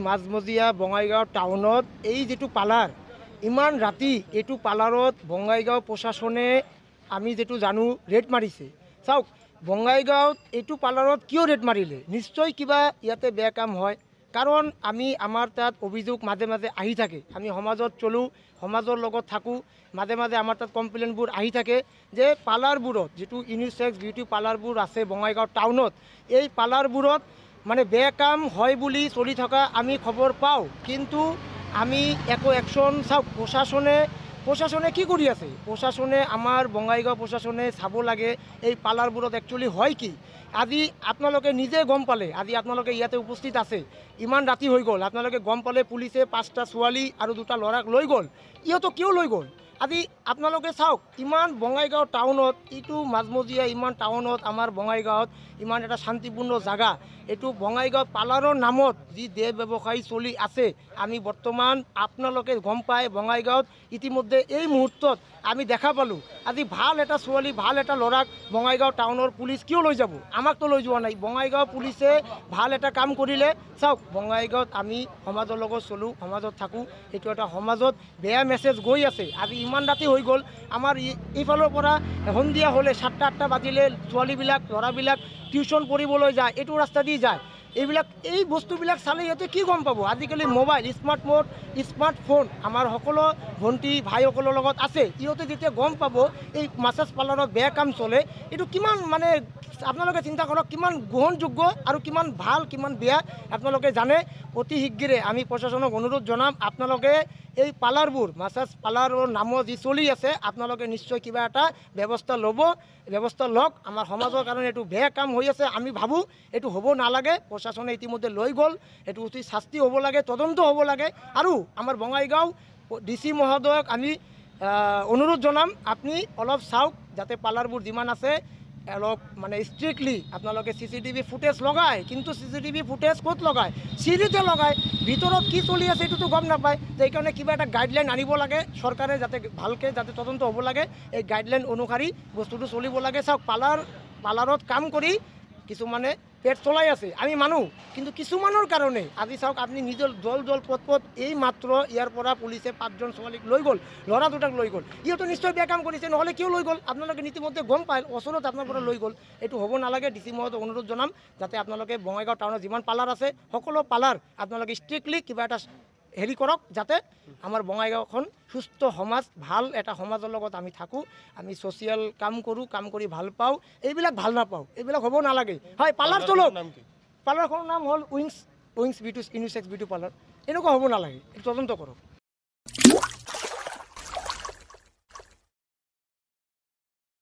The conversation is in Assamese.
মাজমজিয়া বঙাইগাঁও টাউনত এই যেটো পালাৰ ইমান ৰাতি এইটো পালাৰত বঙাইগাঁও প্ৰশাসনে আমি যেটো জানো ৰেড মাৰিছে চাওক বঙাইগাঁৱত এইটো পালাৰত কিয় ৰেড মাৰিলে নিশ্চয় কিবা ইয়াতে বেয়া কাম হয় কাৰণ আমি আমাৰ তাত অভিযোগ মাজে মাজে আহি থাকে আমি সমাজত চলো সমাজৰ লগত থাকোঁ মাজে মাজে আমাৰ তাত কমপ্লেইনবোৰ আহি থাকে যে পালাৰবোৰত যেটো ইউনিসেক্স বিউটি পালাৰবোৰ আছে বঙাইগাঁও টাউনত এই পালাৰবোৰত মানে বেয়া কাম হয় বুলি চলি থকা আমি খবৰ পাওঁ কিন্তু আমি একো একশন চাওক প্ৰশাসনে কি কৰি আছে প্ৰশাসনে আমাৰ বঙাইগাঁও প্ৰশাসনে চাব লাগে এই পালাৰবোৰত একচুৱেলি হয় কি আজি আপোনালোকে নিজে গম পালে আজি আপোনালোকে ইয়াতে উপস্থিত আছে ইমান ৰাতি হৈ গ'ল আপোনালোকে গম পালে পুলিচে 5টা ছোৱালী আৰু 2টা ল'ৰাক লৈ গ'ল ইহঁতক কিয় লৈ গ'ল আজি আপোনালোকে চাওক ইমান বঙাইগাঁও টাউনত এইটো মাজমজিয়া ইমান টাউনত আমাৰ বঙাইগাঁৱত ইমান এটা শান্তিপূৰ্ণ জাগা এইটো বঙাইগাঁও পালাৰৰ নামত যি দেহ ব্যৱসায়ী চলি আছে আমি বৰ্তমান আপোনালোকে গম পায় বঙাইগাঁৱত ইতিমধ্যে এই মুহূৰ্তত আমি দেখা পালোঁ আজি ভাল এটা ছোৱালী ভাল এটা ল'ৰাক বঙাইগাঁও টাউনৰ পুলিচ কিয় লৈ যাব আমাকতো লৈ যোৱা নাই বঙাইগাঁও পুলিচে ভাল এটা কাম কৰিলে চাওক বঙাইগাঁৱত আমি সমাজৰ লগত চলোঁ সমাজত থাকোঁ এইটো এটা সমাজত বেয়া মেছেজ গৈ আছে আজি ইমান ৰাতি হৈ গ'ল আমাৰ এইফালৰ পৰা সন্ধিয়া হ'লে 7টা 8টা বাজিলে ছোৱালীবিলাক ল'ৰাবিলাক টিউশ্যন পঢ়িবলৈ যায় এইটো ৰাস্তা দি যায় এইবিলাক এই বস্তুবিলাক চালে ইহঁতে কি গম পাব আজিকালি মোবাইল স্মাৰ্টফোন আমাৰ সকলো ভণ্টি ভাইসকলৰ লগত আছে ইহঁতে যেতিয়া গম পাব এই মাছাজ পাৰ্লাৰত বেয়া কাম চলে এইটো কিমান মানে আপোনালোকে চিন্তা কৰক কিমান গ্ৰহণযোগ্য আৰু কিমান ভাল কিমান বেয়া আপোনালোকে জানে অতি শীঘ্ৰে আমি প্ৰশাসনক অনুৰোধ জনাম আপোনালোকে এই পাৰ্লাৰবোৰ মাছাজ পাৰ্লাৰৰ নামত যি চলি আছে আপোনালোকে নিশ্চয় কিবা এটা ব্যৱস্থা লওক আমাৰ সমাজৰ কাৰণে এইটো বেয়া কাম হৈ আছে আমি ভাবোঁ এইটো হ'ব নালাগে প্ৰশাসনে ইতিমধ্যে লৈ গ'ল এইটো অতি শাস্তি হ'ব লাগে তদন্ত হ'ব লাগে আৰু আমাৰ বঙাইগাঁও ডিচি মহোদয়ক আমি অনুৰোধ জনাম আপুনি অলপ চাওক যাতে পাৰ্লাৰবোৰ যিমান আছে অলপ মানে ষ্ট্ৰিক্টলি আপোনালোকে CCTV ফুটেজ লগায় কিন্তু CCTV ফুটেজ ক'ত লগায় চিৰিতে লগায় ভিতৰত কি চলি আছে এইটোতো গম নাপায় সেইকাৰণে কিবা এটা গাইডলাইন আনিব লাগে চৰকাৰে যাতে ভালকৈ যাতে তদন্ত হ'ব লাগে এই গাইডলাইন অনুসৰি বস্তুটো চলিব লাগে চাওক পাৰ্লাৰত কাম কৰি কিছুমানে পেট চলাই আছে আমি মানুহ কিন্তু কিছুমানৰ কাৰণে আজি চাওক আপুনি নিজৰ জল পথ এই মাত্ৰ ইয়াৰ পৰা পুলিচে 5জন ছোৱালীক লৈ গ'ল ল'ৰা 2টাক লৈ গ'ল ইহঁতে নিশ্চয় বেয়া কাম কৰিছে নহ'লে কিয় লৈ গ'ল আপোনালোকে নীতিমধ্যে গম পায় ওচৰত আপোনাৰ পৰা লৈ গ'ল এইটো হ'ব নালাগে ডিচি মহোদয়ক অনুৰোধ জনাম যাতে আপোনালোকে বঙাইগাঁও টাউনত যিমান পাৰ্লাৰ আছে সকলো পাৰ্লাৰ আপোনালোকে ষ্ট্ৰিক্টলি কিবা এটা হেৰি কৰক যাতে আমাৰ বঙাইগাঁওখন সুস্থ সমাজ ভাল এটা সমাজৰ লগত আমি থাকোঁ আমি ছ'চিয়েল কাম কৰোঁ কাম কৰি ভাল পাওঁ এইবিলাক ভাল নাপাওঁ এইবিলাক হ'ব নালাগে হয় পাৰ্লাৰ চলক পাৰ্লাৰখনৰ নাম হ'ল wings beauty unisex beauty parlour এনেকুৱা হ'ব নালাগে এইটো তদন্ত কৰক